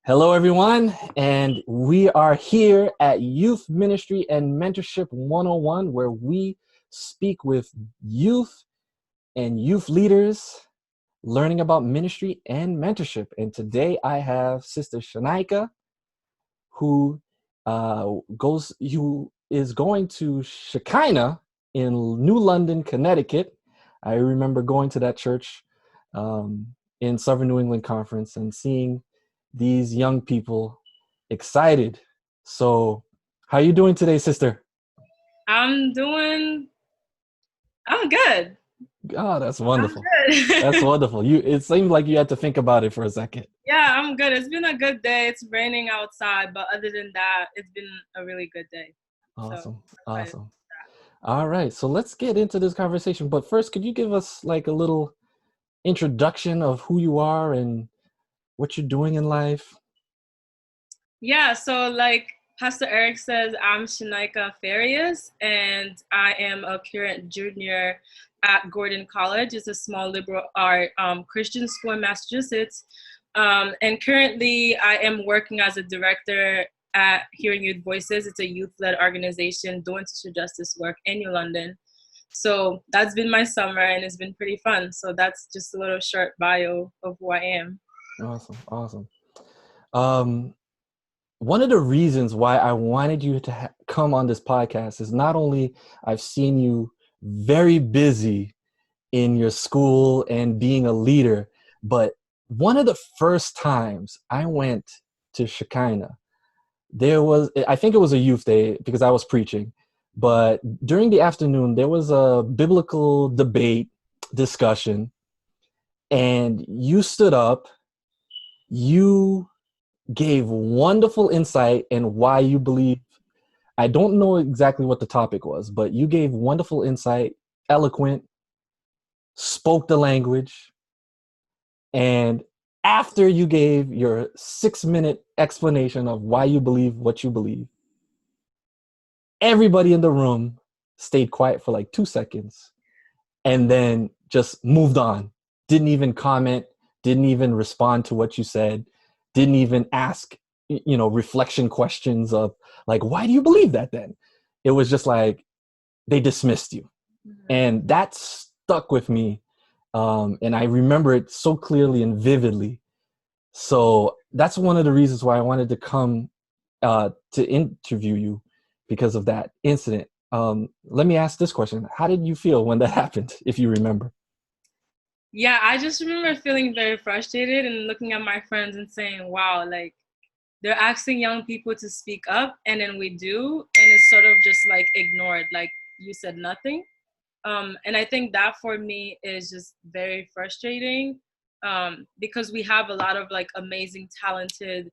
Hello, everyone, and we are here at Youth Ministry and Mentorship 101, where we speak with youth and youth leaders learning about ministry and mentorship. And today I have Sister Shineika, who is going to Shekinah in New London, Connecticut. I remember going to that church in Southern New England Conference and seeing these young people excited. So how are you doing today, sister? I'm good. Oh, that's wonderful. I'm good. That's wonderful. It seemed like you had to think about it for a second. Yeah, I'm good. It's been a good day. It's raining outside, but other than that, it's been a really good day. Awesome. So, Awesome. All right. So let's get into this conversation. But first, could you give us like a little introduction of who you are and what you're doing in life? Yeah, so like Pastor Eric says, I'm Shineika Fareus, and I am a current junior at Clarendon College. It's a small liberal art Christian school in Massachusetts. And currently, I am working as a director at Hearing Youth Voices. It's a youth-led organization doing social justice work in New London. So that's been my summer, and it's been pretty fun. So that's just a little short bio of who I am. Awesome. Awesome. One of the reasons why I wanted you to come on this podcast is not only I've seen you very busy in your school and being a leader, but one of the first times I went to Shekinah, I think it was a youth day because I was preaching, but during the afternoon, there was a biblical debate discussion, and you stood up, you gave wonderful insight in why you believe. I don't know exactly what the topic was, but you gave wonderful insight, eloquent, spoke the language. And after you gave your 6-minute explanation of why you believe what you believe, everybody in the room stayed quiet for like 2 seconds and then just moved on. Didn't even comment, didn't even respond to what you said, didn't even ask, reflection questions of like, why do you believe that then? It was just like, they dismissed you. Mm-hmm. And that stuck with me. And I remember it so clearly and vividly. So that's one of the reasons why I wanted to come to interview you, because of that incident. Let me ask this question. How did you feel when that happened, if you remember? Yeah, I just remember feeling very frustrated and looking at my friends and saying, wow, like they're asking young people to speak up, and then we do, and it's sort of just like ignored, like you said nothing. And I think that for me is just very frustrating, because we have a lot of like amazing, talented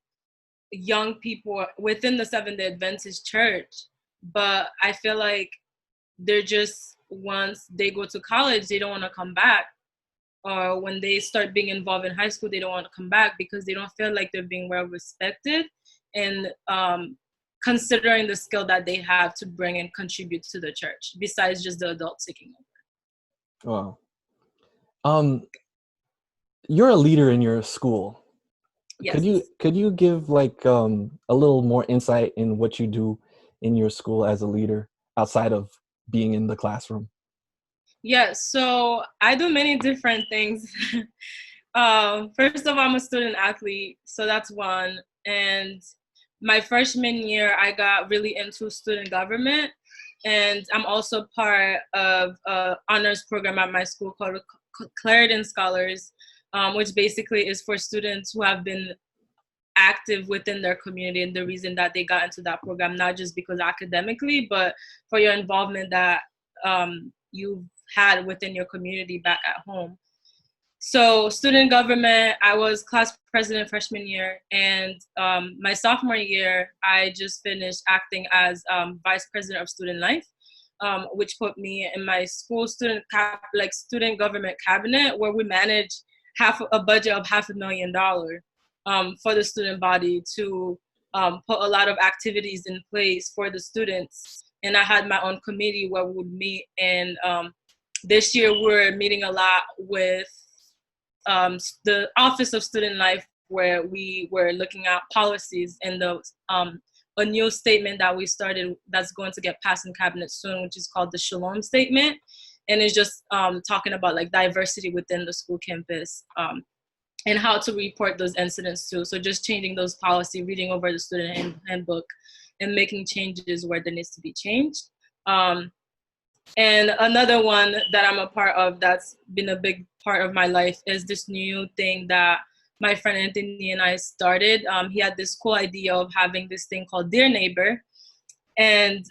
young people within the Seventh-day Adventist Church, but I feel like they're just, once they go to college, they don't want to come back. Or when they start being involved in high school, they don't want to come back because they don't feel like they're being well respected and considering the skill that they have to bring and contribute to the church, besides just the adults taking over. Wow. You're a leader in your school. Yes. Could you give like a little more insight in what you do in your school as a leader outside of being in the classroom? Yeah, so I do many different things. First of all, I'm a student athlete, so that's one. And my freshman year, I got really into student government. And I'm also part of an honors program at my school called Clarendon Scholars, which basically is for students who have been active within their community, and the reason that they got into that program, not just because academically, but for your involvement that you've had within your community back at home. So student government, I was class president freshman year, and my sophomore year, I just finished acting as vice president of student life, which put me in my school student government cabinet, where we manage a budget of $500,000 for the student body to put a lot of activities in place for the students. And I had my own committee where we would meet, and this year we're meeting a lot with the Office of Student Life, where we were looking at policies and a new statement that we started that's going to get passed in cabinet soon, which is called the Shalom Statement. And it's just talking about like diversity within the school campus and how to report those incidents too. So just changing those policy, reading over the student handbook and making changes where there needs to be changed. And another one that I'm a part of that's been a big part of my life is this new thing that my friend Anthony and I started. He had this cool idea of having this thing called Dear Neighbor. And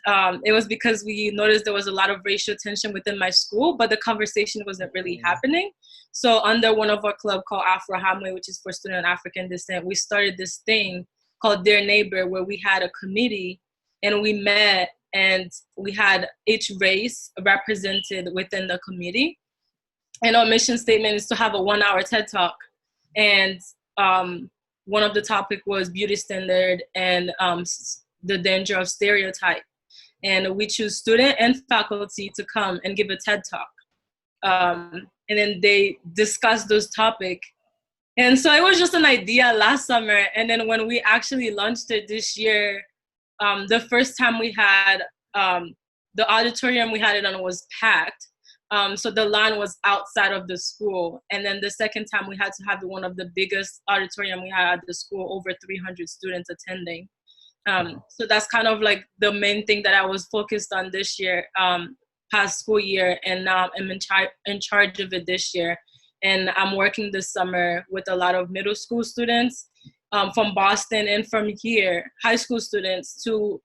it was because we noticed there was a lot of racial tension within my school, but the conversation wasn't really happening. So under one of our club called Afro-Hamwe, which is for student African descent, we started this thing called Dear Neighbor, where we had a committee and we met and we had each race represented within the committee. And our mission statement is to have a 1-hour TED Talk. And one of the topic was beauty standard and the danger of stereotype. And we choose student and faculty to come and give a TED Talk. And then they discuss those topics. And so it was just an idea last summer. And then when we actually launched it this year, the first time we had the auditorium we had it on was packed. So the line was outside of the school. And then the second time we had to have one of the biggest auditorium we had at the school, over 300 students attending. So that's kind of like the main thing that I was focused on this year, past school year. And now I'm in charge of it this year. And I'm working this summer with a lot of middle school students from Boston and from here, high school students, to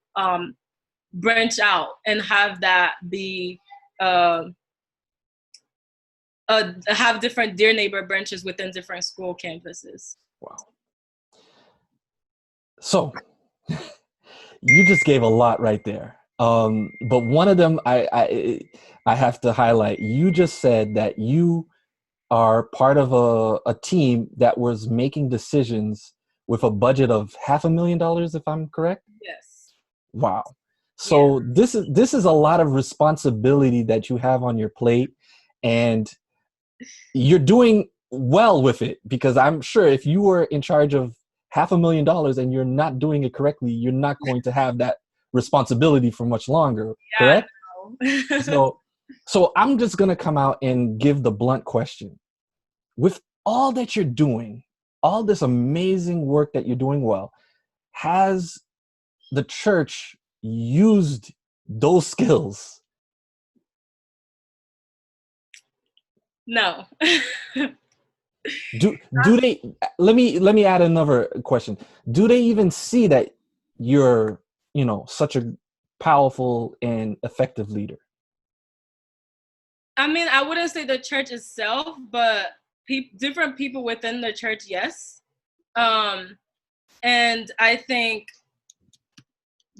branch out and have that be, have different Dear Neighbor branches within different school campuses. Wow. So you just gave a lot right there. But one of them I have to highlight. You just said that you are part of a team that was making decisions with a budget of $500,000, if I'm correct? Yes. Wow. So yeah. this is a lot of responsibility that you have on your plate, and you're doing well with it, because I'm sure if you were in charge of $500,000 and you're not doing it correctly, you're not going to have that responsibility for much longer. Yeah, correct? So I'm just going to come out and give the blunt question. With all that you're doing, all this amazing work that you're doing well, has the church used those skills? No. Do they, let me add another question. Do they even see that you're, such a powerful and effective leader? I mean, I wouldn't say the church itself, but different people within the church, yes. And I think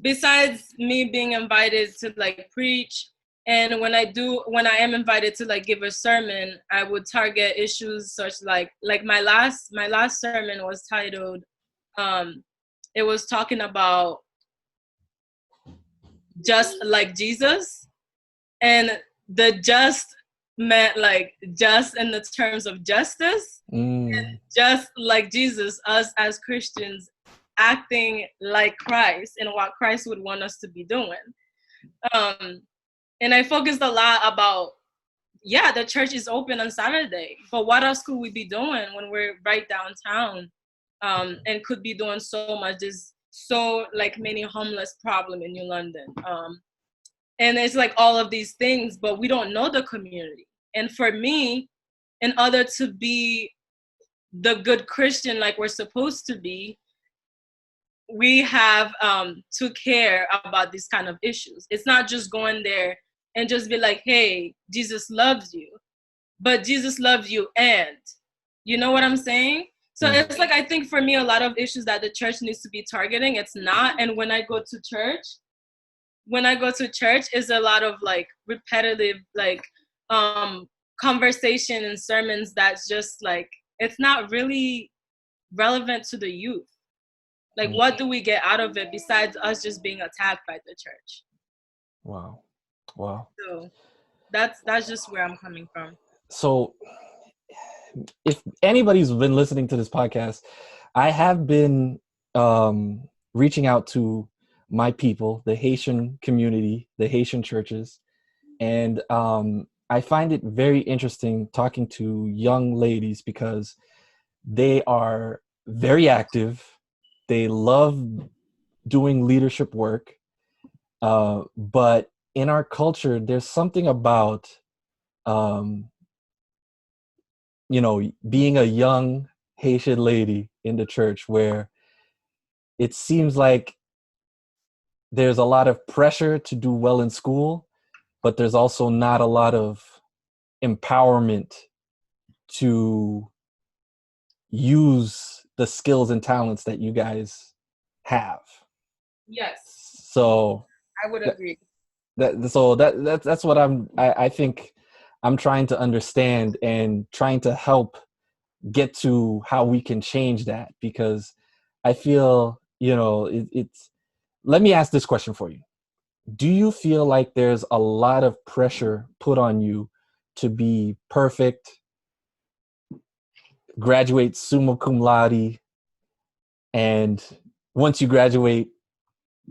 besides me being invited to like preach, and when I am invited to like give a sermon, I would target issues such like my last sermon was titled, it was talking about just like Jesus, and the just meant like just in the terms of justice, and just like Jesus, us as Christians acting like Christ and what Christ would want us to be doing. And I focused a lot about, the church is open on Saturday, but what else could we be doing when we're right downtown, and could be doing so much? There's so like many homeless problem in New London. And it's like all of these things, but we don't know the community. And for me, in order to be the good Christian like we're supposed to be, we have to care about these kind of issues. It's not just going there and just be like, hey, Jesus loves you, but Jesus loves you, and you know what I'm saying? So it's like, I think for me, a lot of issues that the church needs to be targeting, it's not. And when I go to church is a lot of like repetitive, like conversation and sermons that's just like, it's not really relevant to the youth. Like, what do we get out of it besides us just being attacked by the church? Wow. So that's just where I'm coming from. So if anybody's been listening to this podcast, I have been reaching out to my people, the Haitian community, the Haitian churches, and I find it very interesting talking to young ladies because they are very active. They love doing leadership work. But in our culture, there's something about, being a young Haitian lady in the church where it seems like there's a lot of pressure to do well in school, but there's also not a lot of empowerment to use the skills and talents that you guys have. Yes, So I would agree. that's what I think I'm trying to understand and trying to help get to how we can change that, because I feel, it's, let me ask this question for you. Do you feel like there's a lot of pressure put on you to be perfect, graduate summa cum laude, and once you graduate,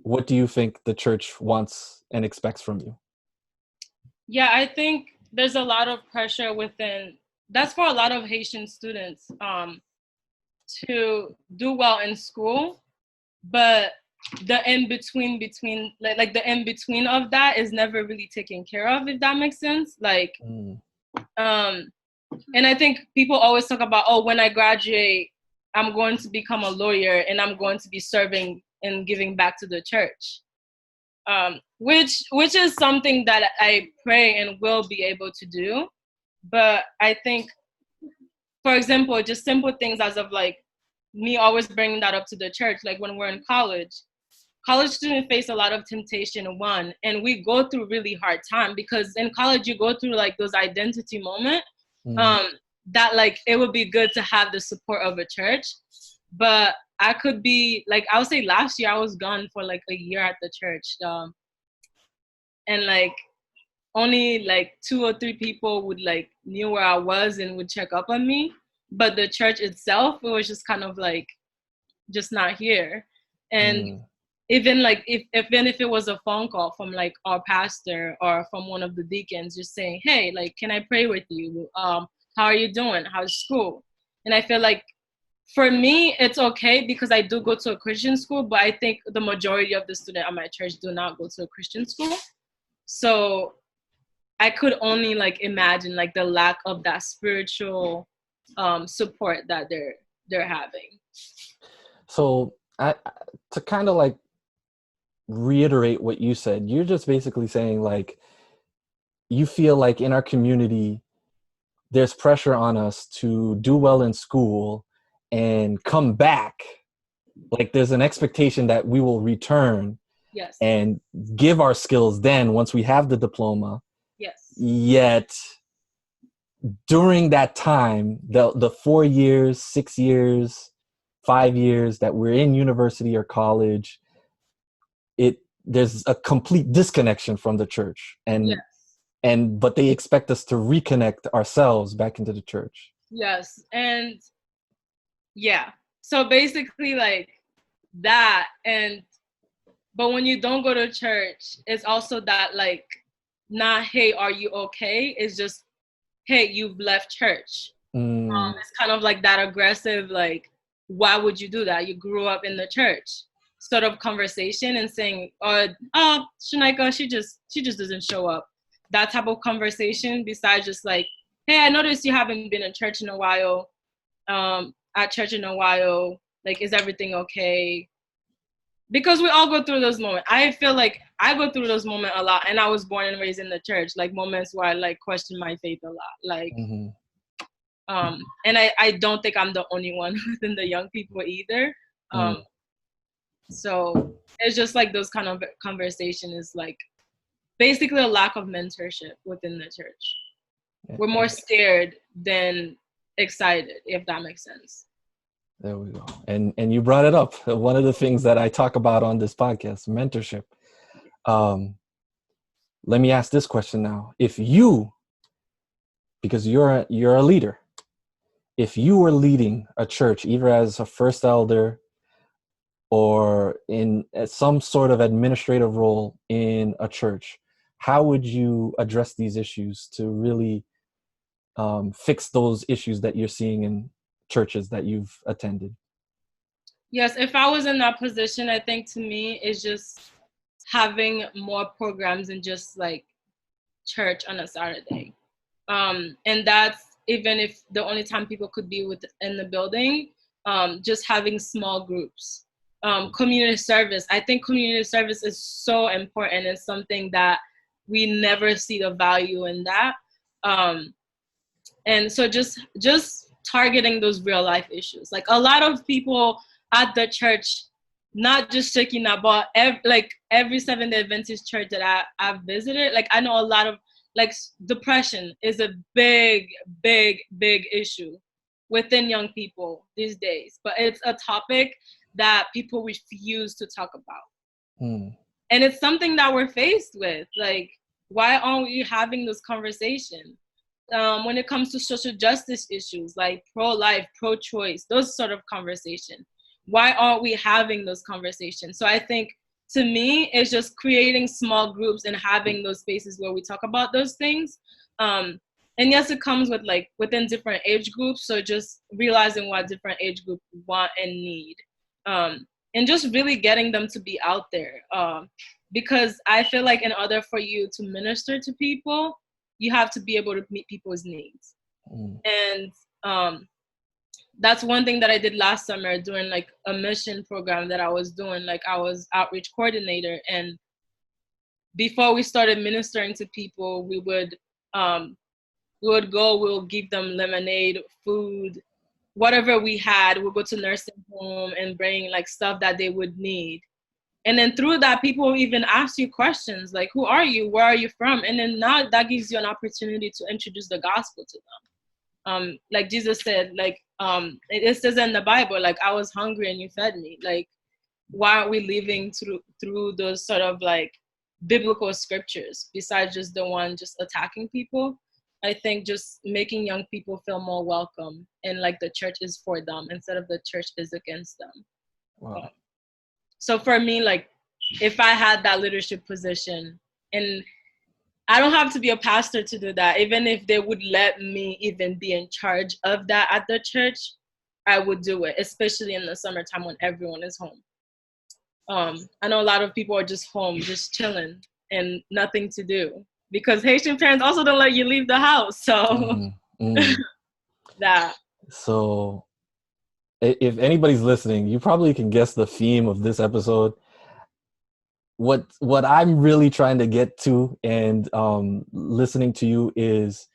what do you think the church wants and expects from you? Yeah, I think there's a lot of pressure within, that's for a lot of Haitian students, to do well in school, but the in between like the in between of that is never really taken care of, if that makes sense. Like, and I think people always talk about, oh, when I graduate, I'm going to become a lawyer and I'm going to be serving and giving back to the church. Which is something that I pray and will be able to do. But I think, for example, just simple things as of like me always bringing that up to the church, like when we're in college students face a lot of temptation, and we go through really hard time because in college you go through like those identity moments, that like it would be good to have the support of a church. But I could be like, I would say last year I was gone for like a year at the church, and like only like 2 or 3 people would like knew where I was and would check up on me. But the church itself, it was just kind of like just not here. And even like even if it was a phone call from like our pastor or from one of the deacons just saying, hey, like, can I pray with you? How are you doing? How's school? And I feel like for me, it's okay because I do go to a Christian school, but I think the majority of the students at my church do not go to a Christian school. So I could only like imagine like the lack of that spiritual support that they're having. So to kind of like reiterate what you said, you're just basically saying like, you feel like in our community, there's pressure on us to do well in school and come back. Like there's an expectation that we will return and give our skills then once we have the diploma. Yet during that time, the 4 years, 6 years, 5 years that we're in university or college, there's a complete disconnection from the church, but they expect us to reconnect ourselves back into the church. Yes. And yeah, so basically like that. But when you don't go to church, it's also that like, not, hey, are you okay? It's just, hey, you've left church. It's kind of like that aggressive, like, why would you do that? You grew up in the church sort of conversation, and saying, oh, Shineika, she just doesn't show up. That type of conversation, besides just like, hey, I noticed you haven't been in church in a while, at church in a while, like, is everything okay? Because we all go through those moments. I feel like I go through those moments a lot, and I was born and raised in the church, like moments where I like question my faith a lot, like, and I don't think I'm the only one within the young people either. So it's just like those kind of conversation is like basically a lack of mentorship within the church. We're more scared than excited, if that makes sense. There we go. And you brought it up. One of the things that I talk about on this podcast, mentorship. Let me ask this question now. If you, because you're a leader, if you were leading a church, either as a first elder or in some sort of administrative role in a church, how would you address these issues to really fix those issues that you're seeing in churches that you've attended? Yes, if I was in that position, I think to me is just having more programs than just like church on a Saturday. And that's even if the only time people could be within the building, just having small groups. Community service. I think community service is so important. It's something that we never see the value in that. And so just targeting those real life issues. Like a lot of people at the church, not just Shekinah, but every Seventh-day Adventist church that I've visited, like I know a lot of, like, depression is a big issue within young people these days. But it's a topic that people refuse to talk about. And it's something that we're faced with. Like, why aren't we having this conversation? When it comes to social justice issues like pro-life, pro-choice, those sort of conversations, why aren't we having those conversations? So I think, to me, it's just creating small groups and having those spaces where we talk about those things. And yes, it comes with like within different age groups. So just realizing what different age groups want and need. And just really getting them to be out there. Because I feel like in order for you to minister to people, you have to be able to meet people's needs. And that's one thing that I did last summer during like a mission program that I was doing. Like I was outreach coordinator, and before we started ministering to people, we would go, we'll give them lemonade, food, whatever we had. We'll go to nursing home and bring like stuff that they would need. And then through that, people even ask you questions like, who are you? Where are you from? And then now that gives you an opportunity to introduce the gospel to them. Like Jesus said, like, it says in the Bible, like, I was hungry and you fed me. Like, why aren't we living through those sort of like biblical scriptures besides just the one just attacking people? I think just making young people feel more welcome and like the church is for them instead of the church is against them. Wow. So for me, like, if I had that leadership position, and I don't have to be a pastor to do that, even if they would let me even be in charge of that at the church, I would do it, especially in the summertime when everyone is home. I know a lot of people are just home, just chilling and nothing to do because Haitian parents also don't let you leave the house. So that. So if anybody's listening, you probably can guess the theme of this episode. What I'm really trying to get to and listening to you is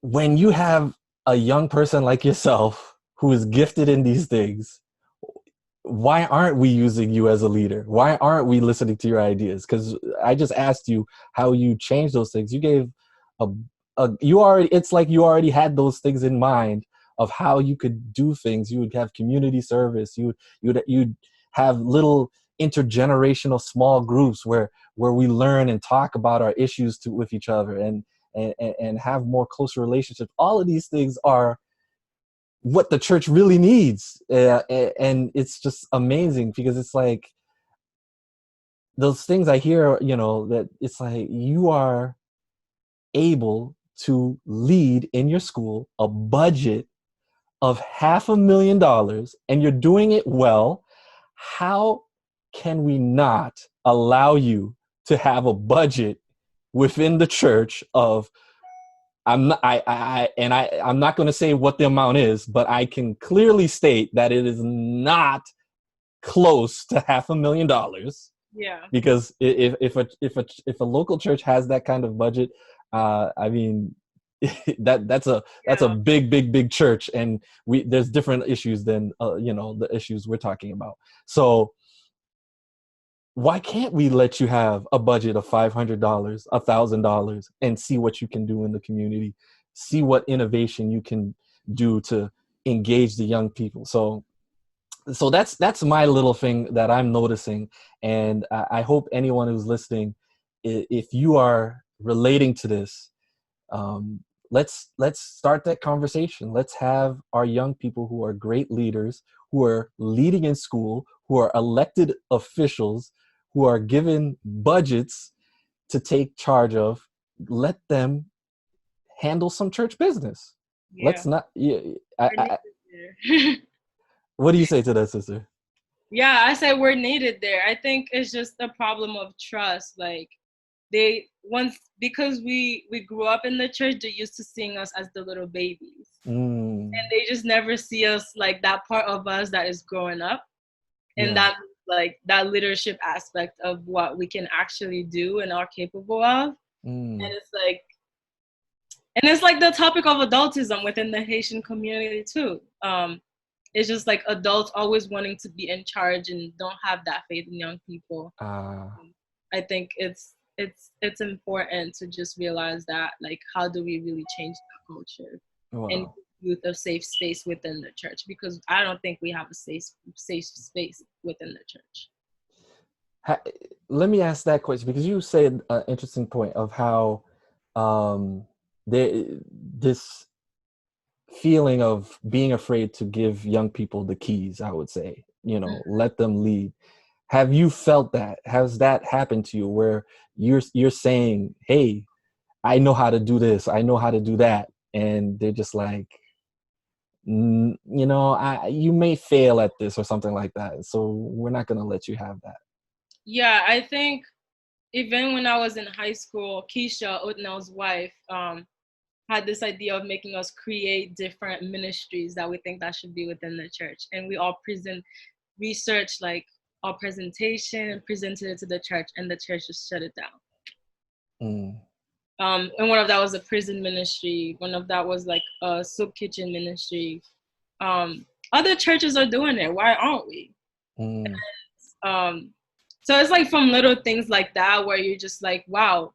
when you have a young person like yourself who is gifted in these things, why aren't we using you as a leader? Why aren't we listening to your ideas? Because I just asked you how you changed those things. You gave it's like you already had those things in mind of how you could do things. You would have community service. You'd have little intergenerational small groups where we learn and talk about our issues with each other and have more closer relationships. All of these things are what the church really needs. And it's just amazing because it's like those things I hear, that it's like you are able to lead in your school a budget of $500,000 and you're doing it well. How can we not allow you to have a budget within the church of, I'm not going to say what the amount is, but I can clearly state that it is not close to $500,000. Yeah. Because if a local church has that kind of budget, I mean, that's a big church, and there's different issues than the issues we're talking about. So why can't we let you have a budget of $500, $1,000, and see what you can do in the community, see what innovation you can do to engage the young people? So that's my little thing that I'm noticing, and I hope anyone who's listening, if you are relating to this, let's start that conversation. Let's have our young people who are great leaders, who are leading in school, who are elected officials, who are given budgets to take charge of. Let them handle some church business. Yeah. Let's not. Yeah, We're needed there. what do you say to that, sister? Yeah, I said we're needed there. I think it's just a problem of trust. Like they once because we grew up in the church, they're used to seeing us as the little babies. And Mm, they just never see us like that part of us that is growing up. And yeah. that like that leadership aspect of what we can actually do and are capable of. Mm, And it's like the topic of adultism within the Haitian community too. It's just like adults always wanting to be in charge and don't have that faith in young people. uh, I think it's important to just realize that, like, how do we really change that culture and wow. give youth a safe space within the church, because I don't think we have a safe space within the church. Ha- Let me ask that question, because you said an interesting point of how um, this feeling of being afraid to give young people the keys, I would say, let them lead. Have you felt that? Has that happened to you where you're saying, hey, I know how to do this, I know how to do that, and they're just like, you may fail at this or something like that, so we're not going to let you have that. Yeah, I think even when I was in high school, Keisha, Otnell's wife, had this idea of making us create different ministries that we think that should be within the church. And we all research like our presentation and presented it to the church, and the church just shut it down. Mm, And one of that was a prison ministry. One of that was like a soup kitchen ministry. Other churches are doing it. Why aren't we? mm, Um, so it's like from little things like that where you're just like, wow,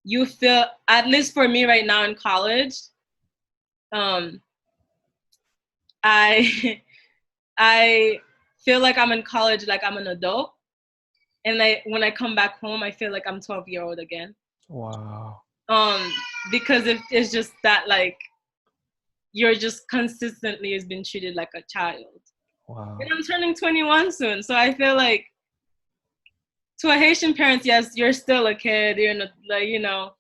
you feel, at least for me right now in college, um, I I feel like I'm in college, like I'm an adult, and when I come back home, I feel like I'm 12-year-old again. wow. Um, because it's just that like you're just consistently has been treated like a child. And Wow. I'm turning 21 soon, so I feel like to a Haitian parents, yes, you're still a kid, you're not, like,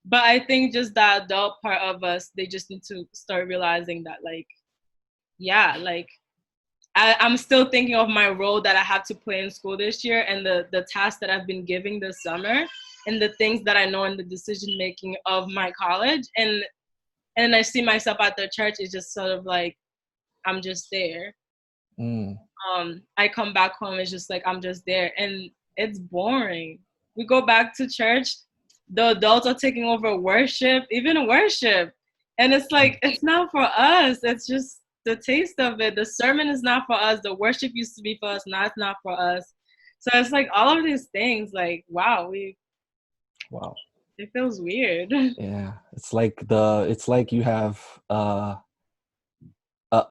but I think just the adult part of us, they just need to start realizing that, like, yeah, like I'm still thinking of my role that I have to play in school this year, and the tasks that I've been giving this summer, and the things that I know in the decision making of my college, and I see myself at the church is just sort of like I'm just there. Mm, I come back home, it's just like I'm just there, and it's boring. We go back to church, the adults are taking over worship, even worship, and it's like it's not for us. It's just the taste of it. The sermon is not for us. The worship used to be for us, now it's not for us. So it's like all of these things, like wow, wow. it feels weird. Yeah, it's like you have an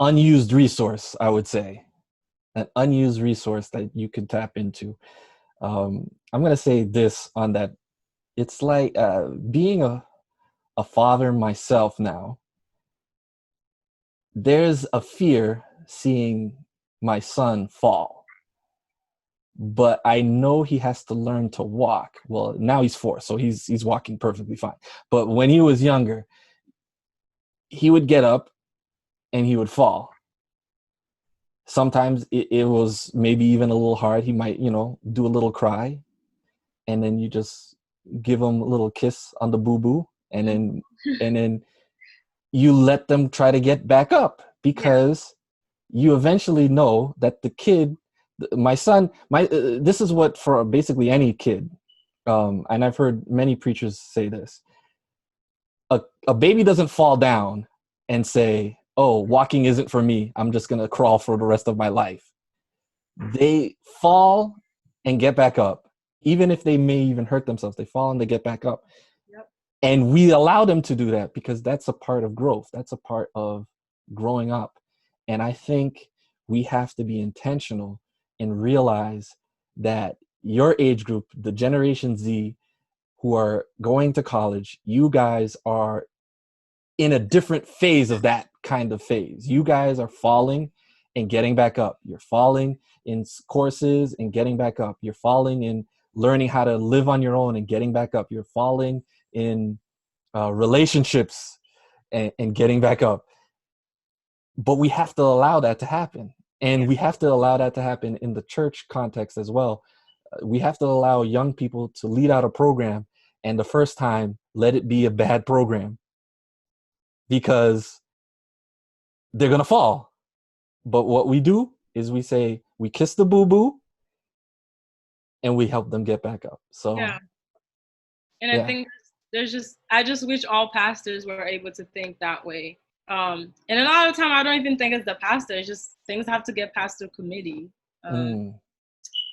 unused resource, I would say, an unused resource that you could tap into. I'm gonna say this on that. It's like being a father myself now. There's a fear seeing my son fall, but I know he has to learn to walk. Well, now he's 4, so he's walking perfectly fine. But when he was younger, he would get up and he would fall. Sometimes it was maybe even a little hard. He might, do a little cry, and then you just give him a little kiss on the boo-boo, and then you let them try to get back up, Yeah. because you eventually know that the kid, my son, this is what for basically any kid, and I've heard many preachers say this, a baby doesn't fall down and say, oh, walking isn't for me, I'm just going to crawl for the rest of my life. They fall and get back up. Even if they may even hurt themselves, they fall and they get back up. Yep. And we allow them to do that because that's a part of growth. That's a part of growing up. And I think we have to be intentional and realize that your age group, the Generation Z, who are going to college, you guys are in a different phase of that kind of phase. You guys are falling and getting back up. You're falling in courses and getting back up. You're falling in learning how to live on your own and getting back up. You're falling in relationships and getting back up. But we have to allow that to happen. And we have to allow that to happen in the church context as well. We have to allow young people to lead out a program, and the first time, let it be a bad program, because they're going to fall. But what we do is we say, we kiss the boo-boo, and we help them get back up. So, yeah. And I think I just wish all pastors were able to think that way. And a lot of the time, I don't even think it's the pastor. It's just things have to get past the committee.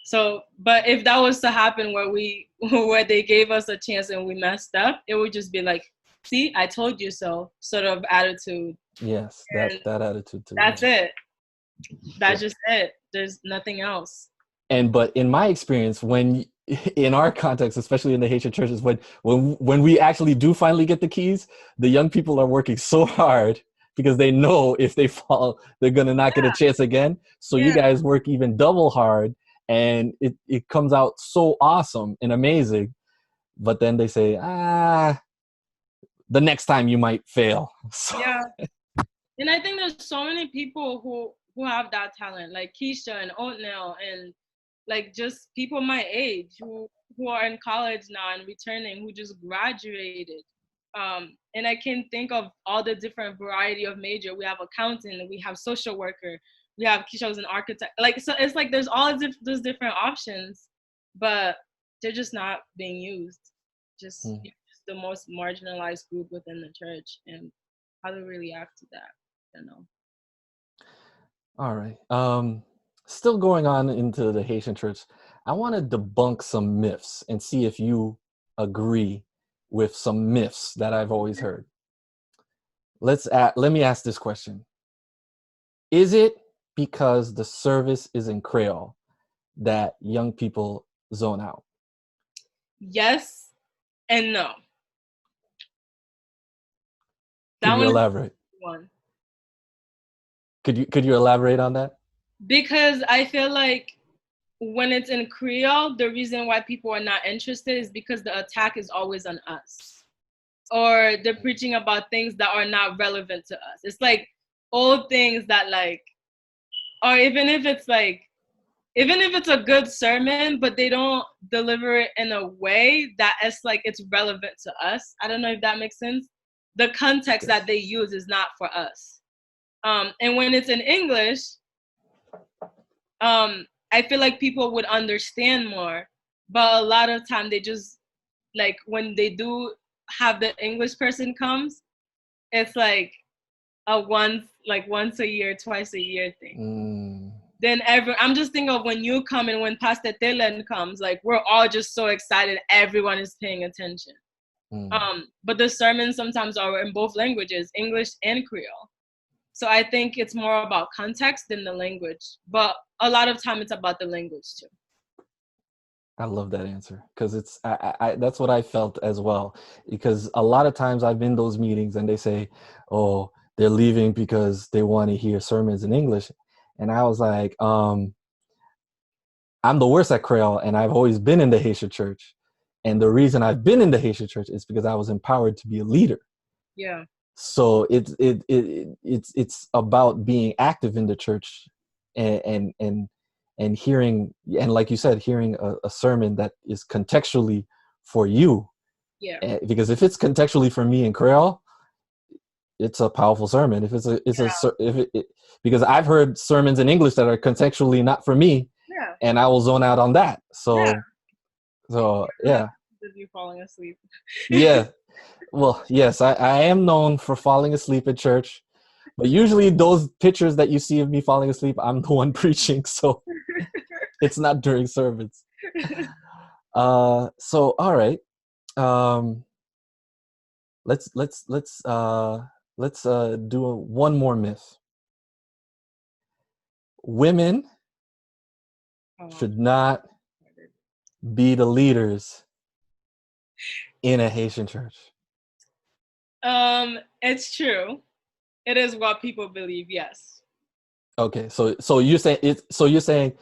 So, but if that was to happen where they gave us a chance and we messed up, it would just be like, see, I told you so, sort of attitude. Yes, that attitude too. That's it. That's just it. There's nothing else. But in my experience, in our context, especially in the Haitian churches, when we actually do finally get the keys, the young people are working so hard because they know if they fall, they're going to not get a chance again. So you guys work even double hard, and it comes out so awesome and amazing. But then they say, the next time you might fail. So. Yeah. And I think there's so many people who have that talent, like Keisha and Oatnell, and like just people my age who are in college now and returning, who just graduated. And I can think of all the different variety of major. We have accountant, we have social worker, we have Keisha who's an architect. Like, so it's like there's all those different options, but they're just not being used. Just the most marginalized group within the church, and how to really react to that, I don't know. All right. Still going on into the Haitian church, I want to debunk some myths and see if you agree with some myths that I've always heard. Let me ask this question. Is it because the service is in Creole that young people zone out? Yes and no. Could you elaborate? Could you elaborate on that? Because I feel like when it's in Creole, the reason why people are not interested is because the attack is always on us, or they're preaching about things that are not relevant to us. It's like old things that like, or even if it's a good sermon, but they don't deliver it in a way that it's relevant to us. I don't know if that makes sense. The context that they use is not for us. And when it's in English, I feel like people would understand more, but a lot of time they just, like, when they do have the English person comes, it's like a once a year, twice a year thing. Then I'm just thinking of when you come and when Pastor Telen comes, like, we're all just so excited, everyone is paying attention. But the sermons sometimes are in both languages, English and Creole. So I think it's more about context than the language, but a lot of time it's about the language too. I love that answer, because that's what I felt as well. Because a lot of times I've been in those meetings and they say, oh, they're leaving because they want to hear sermons in English. And I was like, I'm the worst at Creole, and I've always been in the Haitian church. And the reason I've been in the Haitian church is because I was empowered to be a leader. Yeah. So it's about being active in the church and hearing, and like you said, hearing a sermon that is contextually for you. Yeah. Because if it's contextually for me in Creole, it's a powerful sermon. If because I've heard sermons in English that are contextually not for me, and I will zone out on that. So yeah. You falling asleep. Yeah. Well, yes, I am known for falling asleep at church, but usually those pictures that you see of me falling asleep, I'm the one preaching, so it's not during sermons. So all right, let's do one more myth. Women should not be the leaders in a Haitian church. It's true. It is what people believe. Yes. Okay, so you're saying it. So you're saying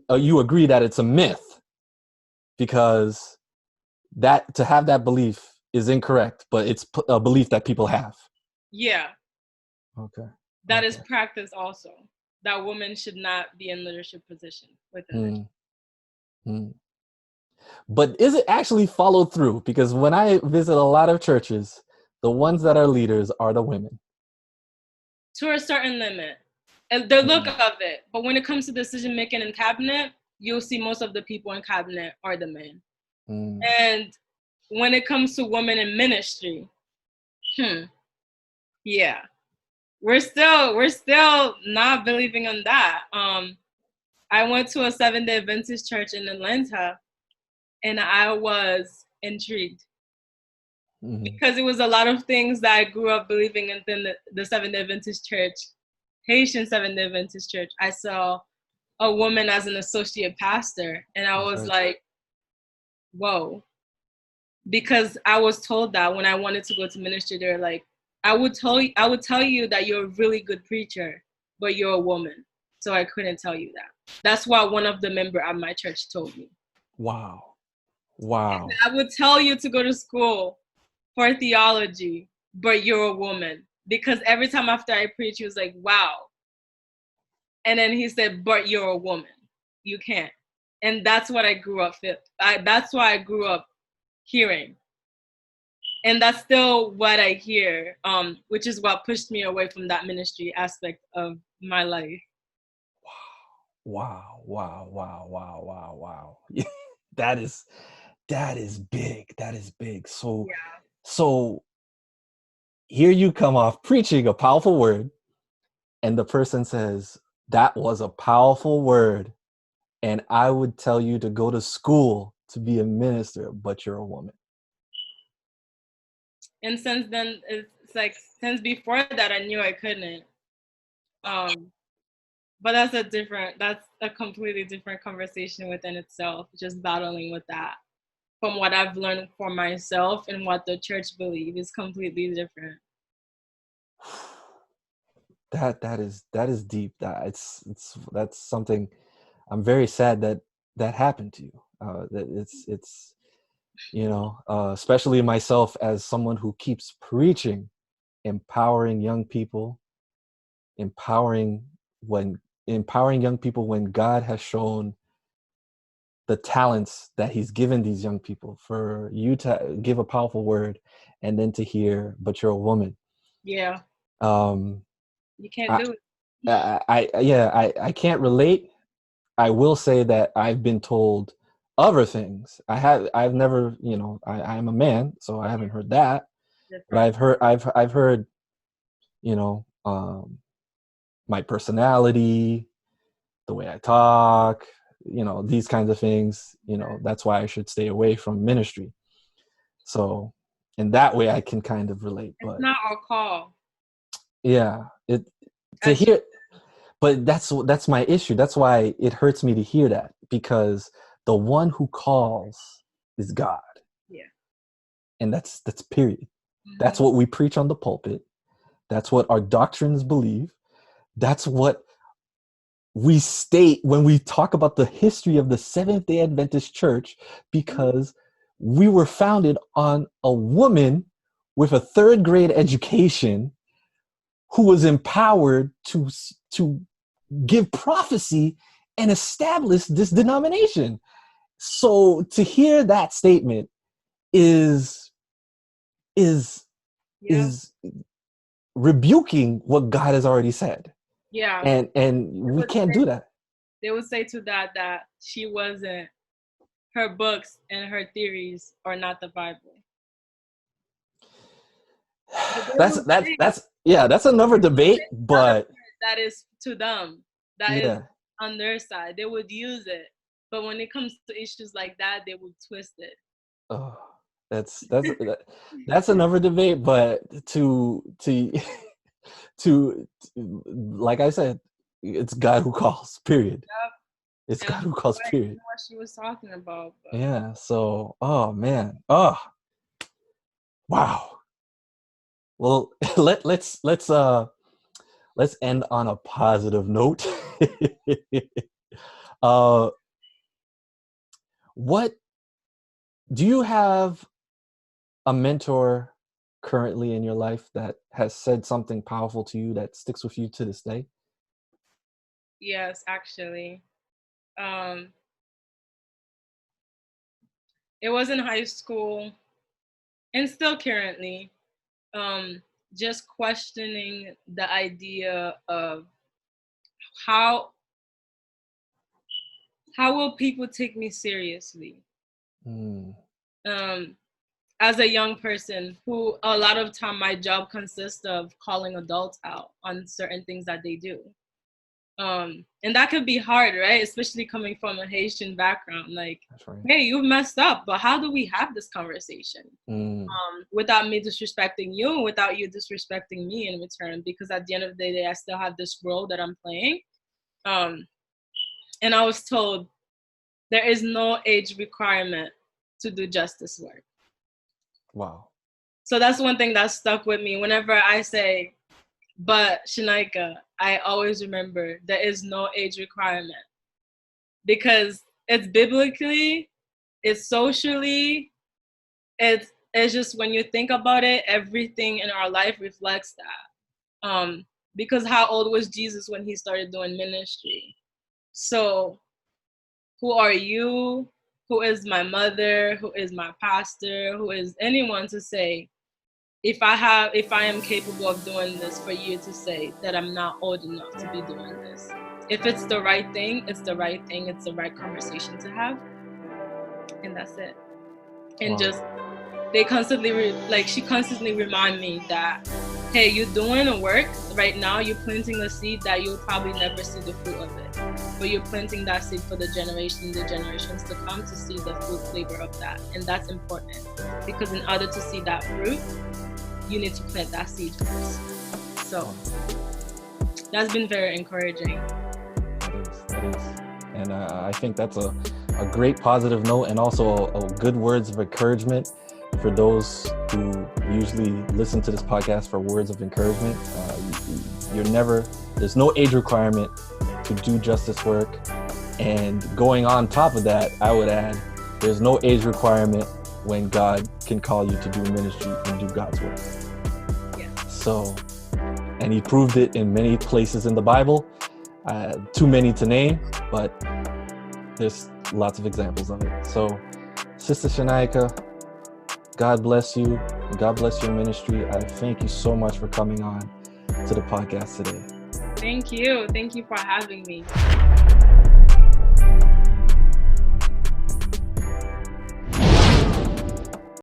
you agree that it's a myth because that to have that belief is incorrect, but it's a belief that people have. Yeah. Okay. That is Okay. practice also. That women should not be in leadership position within the church. Mm. But is it actually followed through? Because when I visit a lot of churches, the ones that are leaders are the women. To a certain limit. And the look Mm. of it. But when it comes to decision making in cabinet, you'll see most of the people in cabinet are the men. Mm. And when it comes to women in ministry, yeah. We're still not believing in that. I went to a 7-day Adventist church in Atlanta and I was intrigued because it was a lot of things that I grew up believing in the 7-day Adventist church, Haitian 7-day Adventist church. I saw a woman as an associate pastor and I That's was right. like, whoa. Because I was told that when I wanted to go to ministry, they're like, I would tell you that you're a really good preacher, but you're a woman. So I couldn't tell you that. That's what one of the members at my church told me. Wow. I would tell you to go to school for theology, but you're a woman. Because every time after I preach, he was like, wow. And then he said, but you're a woman. You can't. And that's what I grew up with. That's why I grew up hearing. And that's still what I hear, which is what pushed me away from that ministry aspect of my life. Wow. that is big. That is big. So here you come off preaching a powerful word, and the person says, that was a powerful word, and I would tell you to go to school to be a minister, but you're a woman. And since then, it's like, since before that, I knew I couldn't. But that's a completely different conversation within itself, just battling with that. From what I've learned for myself and what the church believes is completely different. That is deep. That's something. I'm very sad that happened to you. That it's especially myself as someone who keeps preaching, empowering young people, empowering young people when God has shown the talents that he's given these young people, for you to give a powerful word and then to hear, but you're a woman. Yeah. You can't do it. I can't relate. I will say that I've been told other things. I've never, I'm a man, so I haven't heard that. But I've heard, my personality, the way I talk, these kinds of things, that's why I should stay away from ministry. So in that way I can kind of relate. But it's not our call. Yeah, to hear, but that's my issue. That's why it hurts me to hear that, because the one who calls is God. Yeah. And that's period. Mm-hmm. That's what we preach on the pulpit. That's what our doctrines believe. That's what we state when we talk about the history of the Seventh-day Adventist Church, because we were founded on a woman with a 3rd grade education who was empowered to give prophecy and establish this denomination. So to hear that statement is rebuking what God has already said. Yeah. And we can't do that. They would say to that she wasn't, her books and her theories are not the Bible. That's another debate, but that is to them. That is on their side. They would use it. But when it comes to issues like that, they would twist it. Oh, that's another debate, but to like I said, it's God who calls, period. It's And God who calls, I didn't period. know what she was talking about. But Yeah. So, oh man. Oh, wow. Well, let's end on a positive note. uh, what do you have a mentor currently in your life that has said something powerful to you that sticks with you to this day? yes, actually. Um, it was in high school and still currently. Just questioning the idea of how how will people take me seriously? Mm, Um, as a young person who a lot of time my job consists of calling adults out on certain things that they do. And that could be hard, right? Especially coming from a Haitian background. Like, that's right. hey, you've messed up, but how do we have this conversation? Mm, Without me disrespecting you, without you disrespecting me in return, because at the end of the day, I still have this role that I'm playing. Um, and I was told there is no age requirement to do justice work. wow. So that's one thing that stuck with me. Whenever I say, but Shineika, I always remember there is no age requirement because it's biblically, it's socially, it's just when you think about it, everything in our life reflects that. Because how old was Jesus when he started doing ministry? So who are you? Who is my mother? Who is my pastor? Who is anyone to say if I am capable of doing this for you to say that I'm not old enough to be doing this? If it's the right thing, it's the right thing. It's the right conversation to have, and that's it. And Wow. just they constantly she constantly remind me that, hey, you're doing a work right now. You're planting a seed that you'll probably never see the fruit of it, but you're planting that seed for the generations to come to see the fruit flavor of that, and that's important because in order to see that fruit, you need to plant that seed first. So that's been very encouraging. That is. And I think that's a great positive note, and also a good words of encouragement for those who usually listen to this podcast for words of encouragement. There's no age requirement to do justice work. And going on top of that, I would add, there's no age requirement when God can call you to do ministry and do God's work. Yeah. So, and he proved it in many places in the Bible. Too many to name, but there's lots of examples of it. So, Sister Shineika, God bless you, and God bless your ministry. I thank you so much for coming on to the podcast today. Thank you for having me.